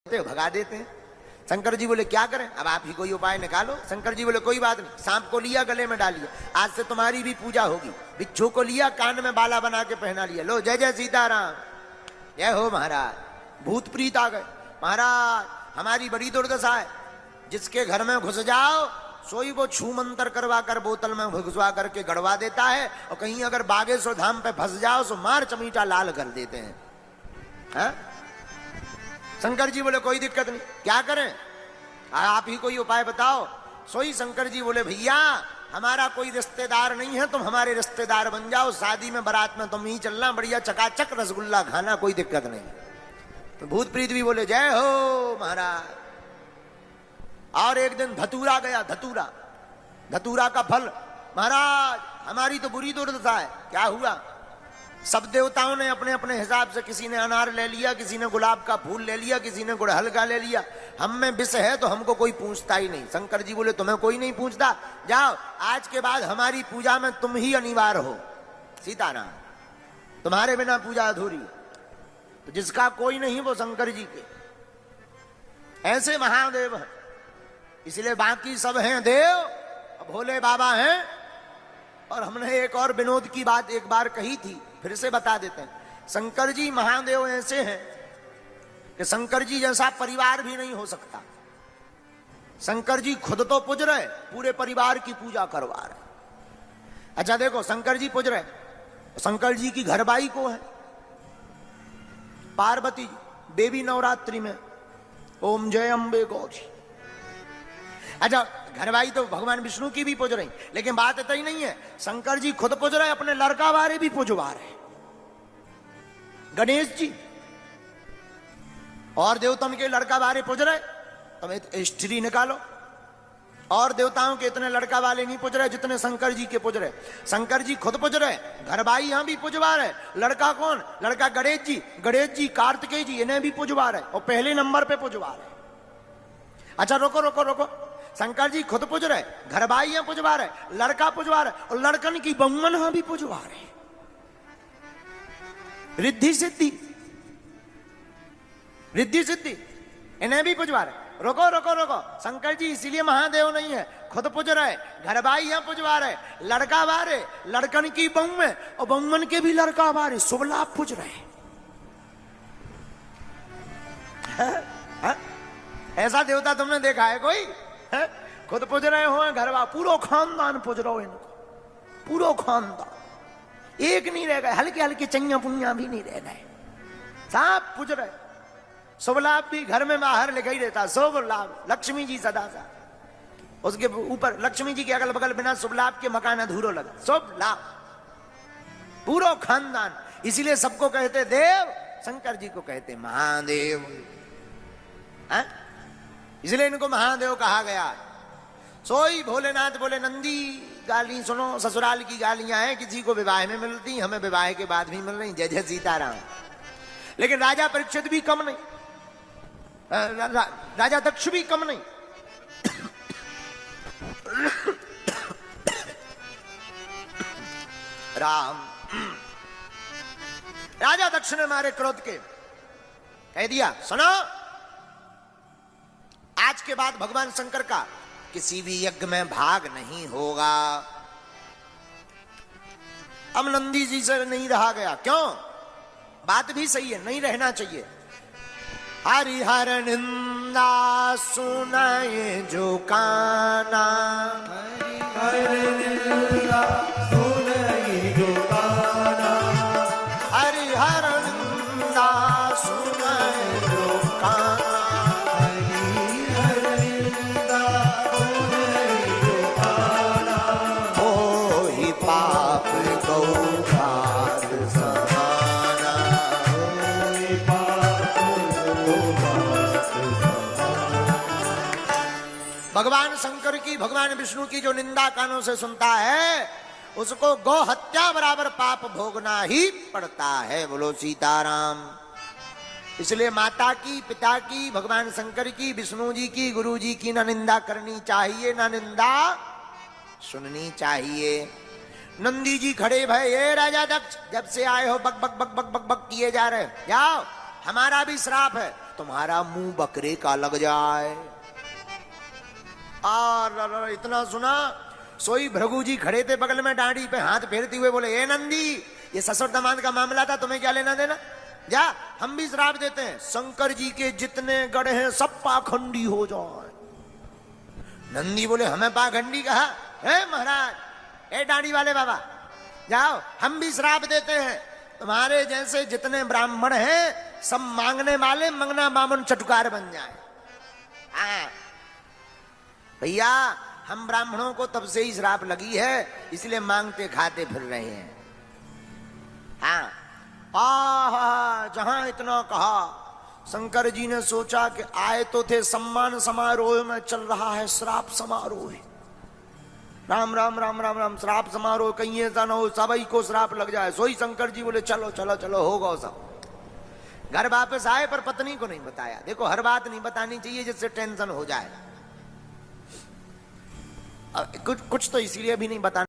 भगा देते हैं। शंकर जी बोले क्या करें, अब आप ही कोई उपाय निकालो। शंकर जी बोले कोई बात नहीं, सांप को लिया गले में डालिए, आज से तुम्हारी भी पूजा होगी। बिच्छू को लिया कान में बाला बना के पहना लिया, लो जय जय सीताराम, जय हो महाराज। भूत प्रीत आ गए, महाराज हमारी बड़ी दुर्दशा है, जिसके घर में घुस जाओ सोई वो छू मंतर करवा कर बोतल में घुसवा करके गड़वा देता है, और कहीं अगर बागेश्वर धाम पे फंस जाओ तो मार चमीटा लाल कर देते हैं। हा? शंकर जी बोले कोई दिक्कत नहीं, क्या करें, आप ही कोई उपाय बताओ। सोई शंकर जी बोले भैया हमारा कोई रिश्तेदार नहीं है, तुम हमारे रिश्तेदार बन जाओ, शादी में बारात में तुम ही चलना, बढ़िया चकाचक रसगुल्ला खाना, कोई दिक्कत नहीं। तो भूत प्रीत भी बोले जय हो महाराज। और एक दिन धतूरा गया, धतूरा का फल, महाराज हमारी तो बुरी दुर्दशा है। क्या हुआ, सब देवताओं ने अपने अपने हिसाब से, किसी ने अनार ले लिया, किसी ने गुलाब का फूल ले लिया, किसी ने गुड़हल का ले लिया, हम में विष है तो हमको कोई पूछता ही नहीं। शंकर जी बोले तुम्हें कोई नहीं पूछता, जाओ आज के बाद हमारी पूजा में तुम ही अनिवार्य हो, सीताराम, तुम्हारे बिना पूजा अधूरी। तो जिसका कोई नहीं वो शंकर जी के ऐसे महादेव है, इसलिए बाकी सब हैं देव, भोले बाबा हैं। और हमने एक और विनोद की बात एक बार कही थी, फिर से बता देते हैं। शंकर जी महादेव ऐसे हैं कि शंकर जी जैसा परिवार भी नहीं हो सकता। शंकर जी खुद तो पूज रहे, पूरे परिवार की पूजा करवा रहे। अच्छा देखो, शंकर जी पूज रहे, शंकर जी की घरबाई को है पार्वती जी, देवी नवरात्रि में ओम जय अम्बे गौरी। अच्छा घरवाई तो भगवान विष्णु की भी पूज रही, लेकिन बात इतना ही नहीं है, शंकर जी खुद पूज रहे, अपने लड़का वाले भी पूजवा रहे, गणेश जी और देवताओं के लड़का वाले पूज रहे। तुम हिस्ट्री निकालो, और देवताओं के इतने लड़का वाले नहीं पूज रहे जितने शंकर जी के पूज रहे। शंकर जी खुद पूज रहे, घरवाई यहां भी पूजवा रहे, लड़का कौन, लड़का गणेश जी कार्तिकेय जी इन्हें भी पूजवा रहे, और पहले नंबर पे पूजवा रहे। अच्छा रोको रोको रोको, शंकर जी खुद पूज रहे, घरबाइयां पूजवा रहे, लड़का पूजवा रहे, और लड़कन की बहुमन भी पूजवा रहे, रिद्धि सिद्धि इन्हें भी पूजवा रहे। रोको रोको रोको, शंकर जी इसीलिए महादेव नहीं है, खुद पूज रहे, घरबाइयां पूजवा रहे, लड़का वारे, लड़कन की बहु में, और बहुमन के भी लड़का वारे, शुभ लाभ पूज रहे। ऐसा देवता तुमने देखा है कोई है? खुद पूज रहे हो, घरवा पूरा खानदान पूज रहे हो, इनको पूरा खानदान, एक नहीं रह गए, हल्के हल्के चंगा पुनिया भी नहीं रह गए, सब पूज रहे। शुभ लाभ भी घर में बाहर लिखा ही रहता, शुभ लाभ, लक्ष्मी जी सदा सा, उसके ऊपर लक्ष्मी जी के अगल बगल बिना शुभ लाभ के मकान अधूरो लगा, शुभ लाभ पूरा खानदान। इसीलिए सबको कहते देव, शंकर जी को कहते महादेव, इसलिए इनको महादेव कहा गया। सोई भोलेनाथ बोले नंदी गाली सुनो, ससुराल की गालियां हैं, किसी को विवाह में मिलती, हमें विवाह के बाद भी मिल रही, जय जय सीताराम। लेकिन राजा परीक्षित भी कम नहीं, राजा दक्ष भी कम नहीं। राम, राजा दक्ष ने मारे क्रोध के कह दिया सुनो, आज के बाद भगवान शंकर का किसी भी यज्ञ में भाग नहीं होगा। अब नंदी जी से नहीं रहा गया, क्यों, बात भी सही है, नहीं रहना चाहिए। हरिहर निंदा सुनाए जो काना, हरिहर निंदा सुनाए जो काना, हरिहर निंदा सुनाए जो काना, भगवान शंकर की, भगवान विष्णु की जो निंदा कानों से सुनता है उसको गौ हत्या बराबर पाप भोगना ही पड़ता है। बोलो सीताराम। इसलिए माता की, पिता की, भगवान शंकर की, विष्णु जी की, गुरु जी की ना निंदा करनी चाहिए, ना निंदा सुननी चाहिए। नंदी जी खड़े भय, ये राजा दक्ष जब से आए हो बक बक बक बक बक बक किए जा रहे, जाओ हमारा भी श्राप है, तुम्हारा मुंह बकरे का लग जाए। और इतना सुना, सोई भृगु जी खड़े थे बगल में, डांडी पे हाथ फेरते हुए बोले, ए नंदी, ये ससुर दामाद का मामला था, तुम्हें क्या लेना देना, जा हम भी श्राप देते हैं, शंकर जी के जितने गढ़ हैं सब पाखंडी हो जाए। नंदी बोले, हमें पाखंडी कहा है महाराज, ए डांडी वाले बाबा, जाओ हम भी श्राप देते हैं, तुम्हारे जैसे जितने ब्राह्मण हैं सब मांगने वाले मंगना बामन चटुकार बन जाए। हाँ भैया, हम ब्राह्मणों को तब से ही श्राप लगी है, इसलिए मांगते खाते फिर रहे हैं। हाँ, जहां इतना कहा, शंकर जी ने सोचा कि आए तो थे सम्मान समारोह में, चल रहा है श्राप समारोह। राम राम राम राम राम, श्राप समारोह कहीं ऐसा ना हो सभी को श्राप लग जाए। सोई शंकर जी बोले, चलो चलो चलो होगा सब। घर वापस आए पर पत्नी को नहीं बताया। देखो, हर बात नहीं बतानी चाहिए जिससे टेंशन हो जाए। कुछ तो इसीलिए भी नहीं बताना।